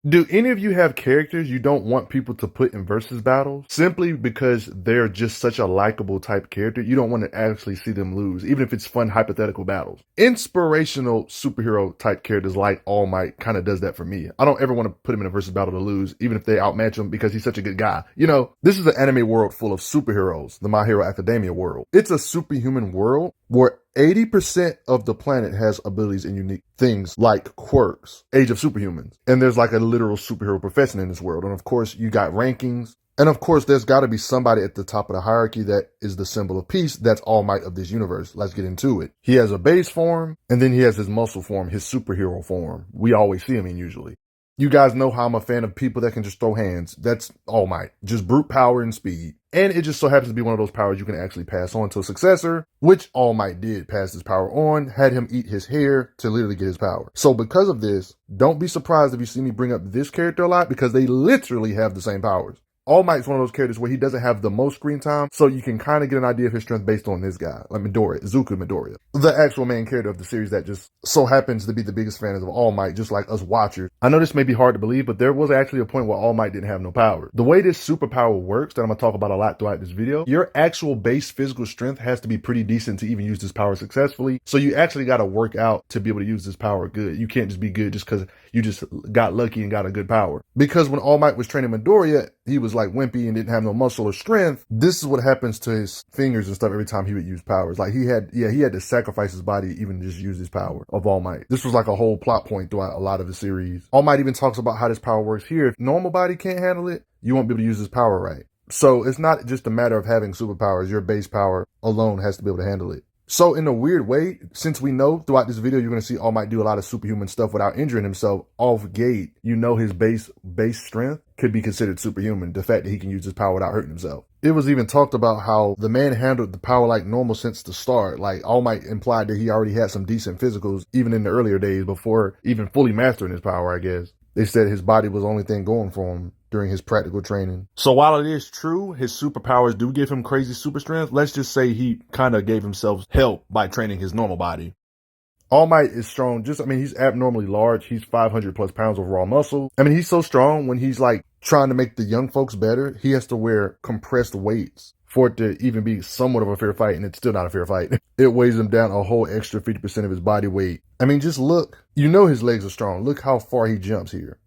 Do any of you have characters you don't want people to put in versus battles simply because they're just such a likable type character? You don't want to actually see them lose, even if it's fun hypothetical battles. Inspirational superhero type characters like All Might kind of does that for me. I don't ever want to put him in a versus battle to lose, even if they outmatch him because he's such a good guy. You know, this is an anime world full of superheroes, the My Hero Academia world. It's a superhuman world where 80% of the planet has abilities and unique things like quirks, Age of Superhumans. And there's like a literal superhero profession in this world. And of course, you got rankings. And of course, there's got to be somebody at the top of the hierarchy that is the symbol of peace. That's All Might of this universe. Let's get into it. He has a base form, and then he has his muscle form, his superhero form. We always see him in usually. You guys know how I'm a fan of people that can just throw hands. That's All Might. Just brute power and speed. And it just so happens to be one of those powers you can actually pass on to a successor, which All Might did pass his power on, had him eat his hair to literally get his power. So because of this, don't be surprised if you see me bring up this character a lot because they literally have the same powers. All Might's one of those characters where he doesn't have the most screen time, so you can kind of get an idea of his strength based on this guy, like Midoriya, Izuku Midoriya. The actual main character of the series that just so happens to be the biggest fan of All Might, just like us watchers. I know this may be hard to believe, but there was actually a point where All Might didn't have no power. The way this superpower works, that I'm going to talk about a lot throughout this video, your actual base physical strength has to be pretty decent to even use this power successfully, so you actually got to work out to be able to use this power good. You can't just be good just because you just got lucky and got a good power. Because when All Might was training Midoriya, he was like wimpy and didn't have no muscle or strength. This is what happens to his fingers and stuff every time he would use powers. Like he had to sacrifice his body even to just use his power of All Might. This was like a whole plot point throughout a lot of the series. All Might even talks about how this power works here. If normal body can't handle it, you won't be able to use this power right. So it's not just a matter of having superpowers. Your base power alone has to be able to handle it. So in a weird way, since we know throughout this video, you're going to see All Might do a lot of superhuman stuff without injuring himself off gate, you know his base strength could be considered superhuman. The fact that he can use his power without hurting himself. It was even talked about how the man handled the power like normal since the start. Like All Might implied that he already had some decent physicals even in the earlier days before even fully mastering his power, I guess. They said his body was the only thing going for him during his practical training. So while it is true, his superpowers do give him crazy super strength, let's just say he kind of gave himself help by training his normal body. All Might is strong. He's abnormally large. He's 500 plus pounds of raw muscle. He's so strong when he's like trying to make the young folks better, he has to wear compressed weights for it to even be somewhat of a fair fight, and it's still not a fair fight. It weighs him down a whole extra 50% of his body weight. Just look. You know his legs are strong. Look how far he jumps here.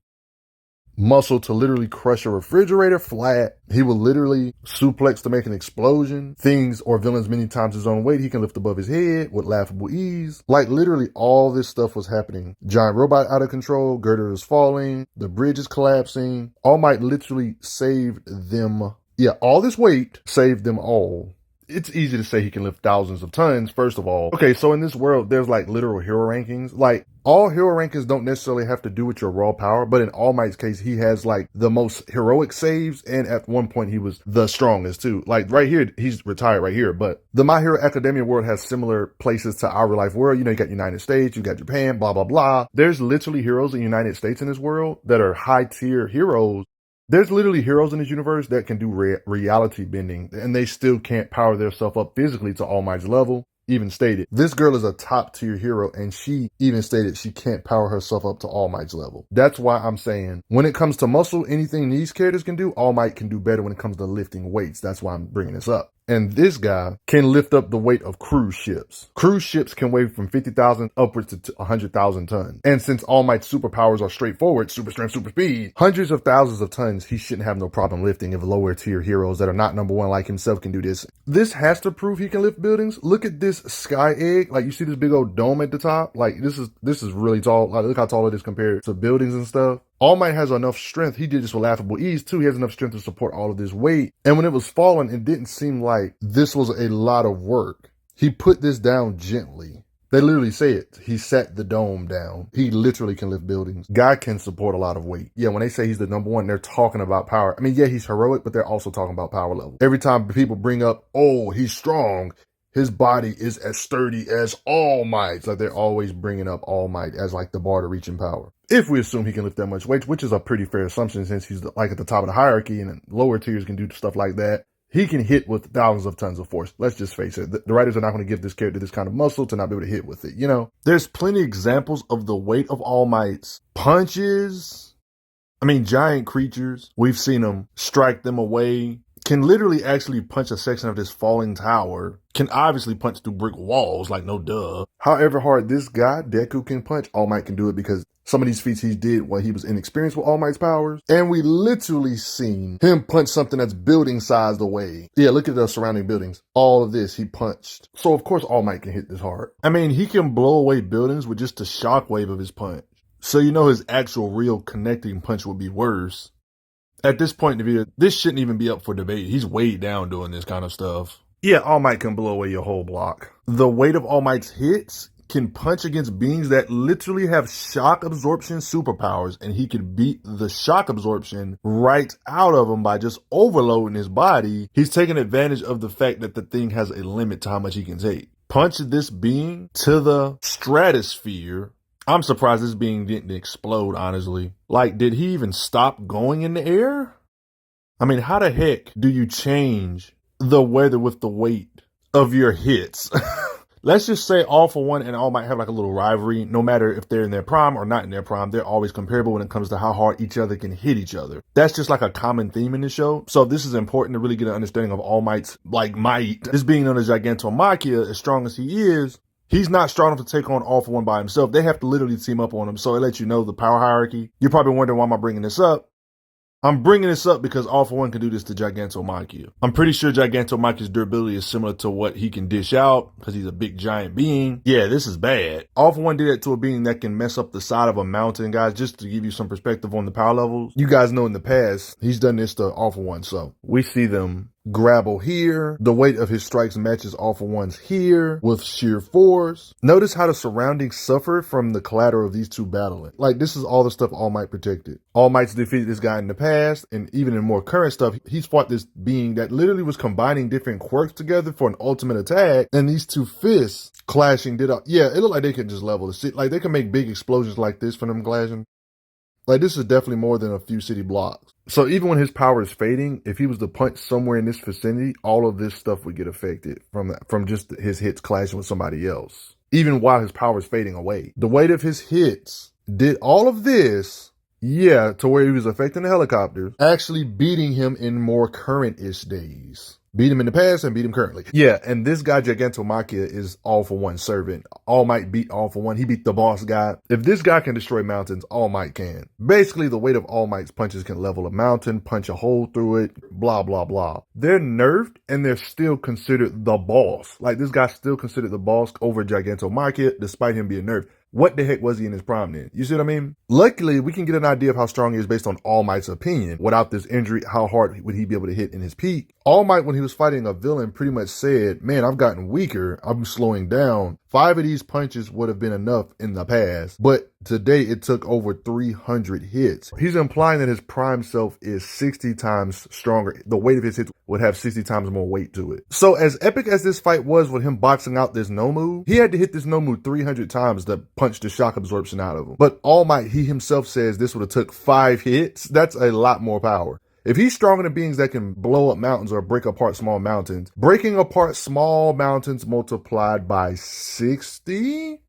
Muscle to literally crush a refrigerator flat. He will literally suplex to make an explosion. Things or villains many times his own weight he can lift above his head with laughable ease. Like literally all this stuff was happening. Giant robot out of control. Girder is falling. The bridge is collapsing. All Might literally saved them. Yeah, all this weight saved them all. It's easy to say he can lift thousands of tons, first of all. Okay, so in this world, there's like literal hero rankings. Like, all hero rankings don't necessarily have to do with your raw power, but in All Might's case, he has like the most heroic saves, and at one point he was the strongest too. Like right here, he's retired right here, but the My Hero Academia world has similar places to our real life world. You know, you got United States, you got Japan, blah, blah, blah. There's literally heroes in the United States in this world that are high tier heroes. There's literally heroes in this universe that can do reality bending, and they still can't power themselves up physically to All Might's level. Even stated, this girl is a top tier hero, and she even stated she can't power herself up to All Might's level. That's why I'm saying, when it comes to muscle, anything these characters can do, All Might can do better when it comes to lifting weights. That's why I'm bringing this up. And this guy can lift up the weight of cruise ships. Cruise ships can weigh from 50,000 upwards to 100,000 tons. And since All Might's superpowers are straightforward, super strength, super speed, hundreds of thousands of tons, he shouldn't have no problem lifting if lower tier heroes that are not number one like himself can do this. This has to prove he can lift buildings. Look at this sky egg. Like, you see this big old dome at the top? Like, this is really tall. Like, look how tall it is compared to buildings and stuff. All Might has enough strength. He did this with laughable ease too. He has enough strength to support all of this weight. And when it was falling, it didn't seem like this was a lot of work. He put this down gently. They literally say it. He sat the dome down. He literally can lift buildings. Guy can support a lot of weight. Yeah, when they say he's the number one, they're talking about power. Yeah, he's heroic, but they're also talking about power level. Every time people bring up, oh, he's strong, his body is as sturdy as All Might. Like, they're always bringing up All Might as like the bar to reach in power. If we assume he can lift that much weight, which is a pretty fair assumption since he's like at the top of the hierarchy and lower tiers can do stuff like that. He can hit with thousands of tons of force. Let's just face it. The writers are not going to give this character this kind of muscle to not be able to hit with it. You know, there's plenty of examples of the weight of All Might's punches, I mean, giant creatures, we've seen him strike them away, can literally actually punch a section of this falling tower, can obviously punch through brick walls, like no duh. However hard this guy, Deku, can punch, All Might can do it because some of these feats he did while he was inexperienced with All Might's powers. And we literally seen him punch something that's building sized away. Yeah, look at the surrounding buildings. All of this he punched. So of course All Might can hit this hard. I mean, he can blow away buildings with just the shockwave of his punch. So you know his actual real connecting punch would be worse. At this point in the video, this shouldn't even be up for debate. He's way down doing this kind of stuff. Yeah, All Might can blow away your whole block. The weight of All Might's hits can punch against beings that literally have shock absorption superpowers, and he can beat the shock absorption right out of them by just overloading his body. He's taking advantage of the fact that the thing has a limit to how much he can take. Punch this being to the stratosphere. I'm surprised this being didn't explode, honestly. Like, did he even stop going in the air? I mean, how the heck do you change the weather with the weight of your hits? Let's just say All For One and All Might have like a little rivalry. No matter if they're in their prime or not in their prime, they're always comparable when it comes to how hard each other can hit each other. That's just like a common theme in the show. So this is important to really get an understanding of All Might's like might. This being known as Gigantomachia, as strong as he is, he's not strong enough to take on All For One by himself. They have to literally team up on him. So it lets you know the power hierarchy. You're probably wondering, why am I bringing this up? I'm bringing this up because All For One can do this to Gigantomachia. I'm pretty sure Gigantomachia's durability is similar to what he can dish out because he's a big giant being. Yeah, this is bad. All For One did it to a being that can mess up the side of a mountain, guys, just to give you some perspective on the power levels. You guys know in the past, he's done this to All For One. So we see them grapple here. The weight of his strikes matches All For One's here with sheer force. Notice how the surroundings suffer from the collateral of these two battling. Like, this is all the stuff All Might protected. All Might's defeated this guy in the past, and even in more current stuff, he's fought this being that literally was combining different quirks together for an ultimate attack, and these two fists clashing did up. Yeah, it looked like they could just level the city. Like, they can make big explosions like this from them clashing. Like, this is definitely more than a few city blocks. So even when his power is fading, if he was to punch somewhere in this vicinity, all of this stuff would get affected from just his hits clashing with somebody else, even while his power is fading away. The weight of his hits did all of this, yeah, to where he was affecting the helicopters, actually beating him in more current-ish days. Beat him in the past and beat him currently. Yeah, and this guy Gigantomachia is All For One servant. All Might beat All For One. He beat the boss guy. If this guy can destroy mountains, All Might can. Basically, the weight of All Might's punches can level a mountain, punch a hole through it, blah, blah, blah. They're nerfed, and they're still considered the boss. Like, this guy's still considered the boss over Gigantomachia, despite him being nerfed. What the heck was he in his prime then? You see what I mean? Luckily, we can get an idea of how strong he is based on All Might's opinion. Without this injury, how hard would he be able to hit in his peak? All Might, when he was fighting a villain, pretty much said, man, I've gotten weaker. I'm slowing down. 5 of these punches would have been enough in the past, but today it took over 300 hits. He's implying that his prime self is 60 times stronger. The weight of his hits would have 60 times more weight to it. So as epic as this fight was with him boxing out this Nomu, he had to hit this Nomu 300 times to punch the shock absorption out of him. But All Might, he himself says this would have took 5 hits. That's a lot more power. If he's stronger than beings that can blow up mountains or break apart small mountains, breaking apart small mountains multiplied by 60?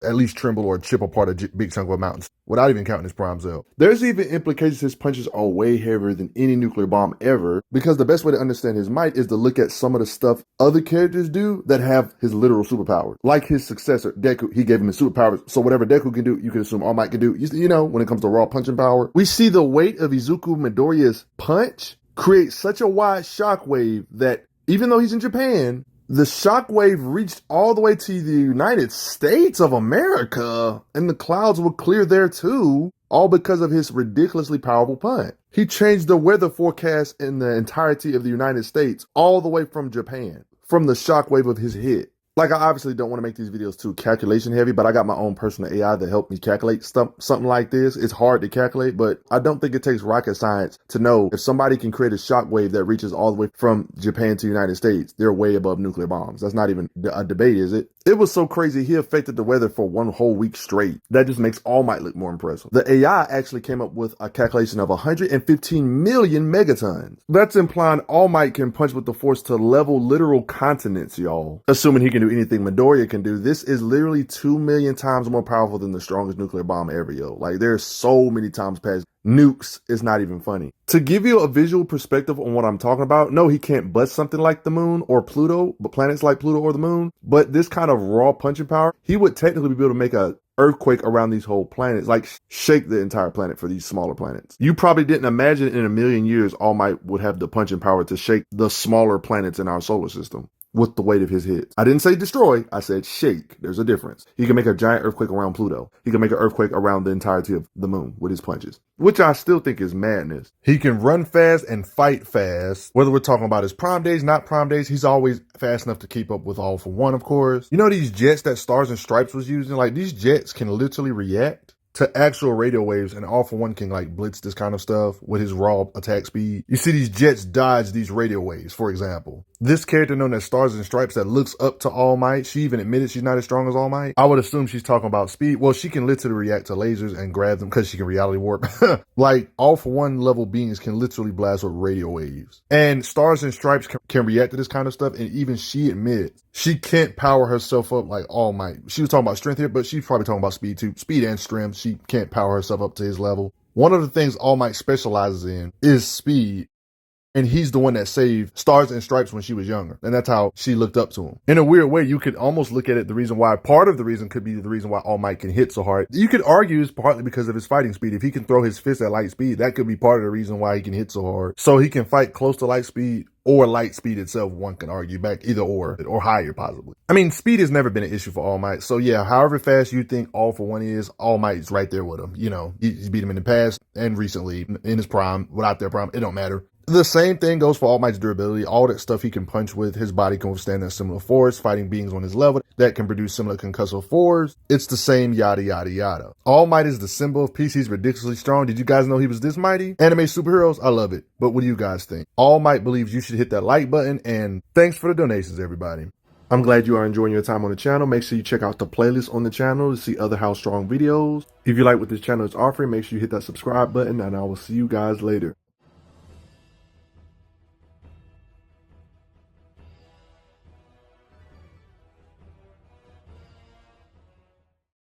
At least tremble or chip apart a big chunk of a mountain, without even counting his prime self. There's even implications his punches are way heavier than any nuclear bomb ever, because the best way to understand his might is to look at some of the stuff other characters do that have his literal superpowers. Like his successor, Deku, he gave him his superpowers, so whatever Deku can do, you can assume All Might can do. You know, when it comes to raw punching power. We see the weight of Izuku Midoriya's punch create such a wide shockwave that even though he's in Japan, the shockwave reached all the way to the United States of America, and the clouds were clear there too, all because of his ridiculously powerful punch. He changed the weather forecast in the entirety of the United States, all the way from Japan, from the shockwave of his hit. Like, I obviously don't want to make these videos too calculation heavy, but I got my own personal AI that helped me calculate something like this. It's hard to calculate, but I don't think it takes rocket science to know if somebody can create a shockwave that reaches all the way from Japan to the United States, they're way above nuclear bombs. That's not even a debate, is it? It was so crazy, he affected the weather for 1 whole week straight. That just makes All Might look more impressive. The AI actually came up with a calculation of 115 million megatons. That's implying All Might can punch with the force to level literal continents, y'all. Assuming he can do anything Midoriya can do, this is literally 2 million times more powerful than the strongest nuclear bomb ever, yo. Like, there's so many times past nukes is not even funny. To give you a visual perspective on what I'm talking about, no, he can't bust something like the moon or Pluto, but planets like Pluto or the moon, but this kind of raw punching power, he would technically be able to make a earthquake around these whole planets, like shake the entire planet for these smaller planets. You probably didn't imagine in a million years All Might would have the punching power to shake the smaller planets in our solar system with the weight of his hits. I didn't say destroy, I said shake. There's a difference. He can make a giant earthquake around Pluto. He can make an earthquake around the entirety of the moon with his punches, which I still think is madness. He can run fast and fight fast. Whether we're talking about his prime days, not prime days, he's always fast enough to keep up with All for One, of course. You know these jets that Stars and Stripes was using? Like, these jets can literally react to actual radio waves, and All for One can like blitz this kind of stuff with his raw attack speed. You see these jets dodge these radio waves, for example. This character known as Stars and Stripes that looks up to All Might, she even admitted she's not as strong as All Might. I would assume she's talking about speed. Well, she can literally react to lasers and grab them because she can reality warp. Like, All for One level beings can literally blast with radio waves. And Stars and Stripes can react to this kind of stuff, and even she admits she can't power herself up like All Might. She was talking about strength here, but she's probably talking about speed too. Speed and strength. She can't power herself up to his level. One of the things All Might specializes in is speed. And he's the one that saved Stars and Stripes when she was younger. And that's how she looked up to him. In a weird way, you could almost look at it, the reason why, part of the reason could be the reason why All Might can hit so hard. You could argue it's partly because of his fighting speed. If he can throw his fist at light speed, that could be part of the reason why he can hit so hard. So he can fight close to light speed or light speed itself, one can argue back, either or higher possibly. I mean, speed has never been an issue for All Might. So yeah, however fast you think All for One is, All Might's right there with him. You know, he's beat him in the past and recently in his prime, without their prime, it don't matter. The same thing goes for All Might's durability. All that stuff he can punch with, his body can withstand a similar force, fighting beings on his level that can produce similar concussive force. It's the same yada yada yada. All Might is the symbol of peace. He's ridiculously strong. Did you guys know he was this mighty? Anime superheroes, I love it. But what do you guys think? All Might believes you should hit that like button, and thanks for the donations, everybody. I'm glad you are enjoying your time on the channel. Make sure you check out the playlist on the channel to see other How Strong videos. If you like what this channel is offering, make sure you hit that subscribe button, and I will see you guys later.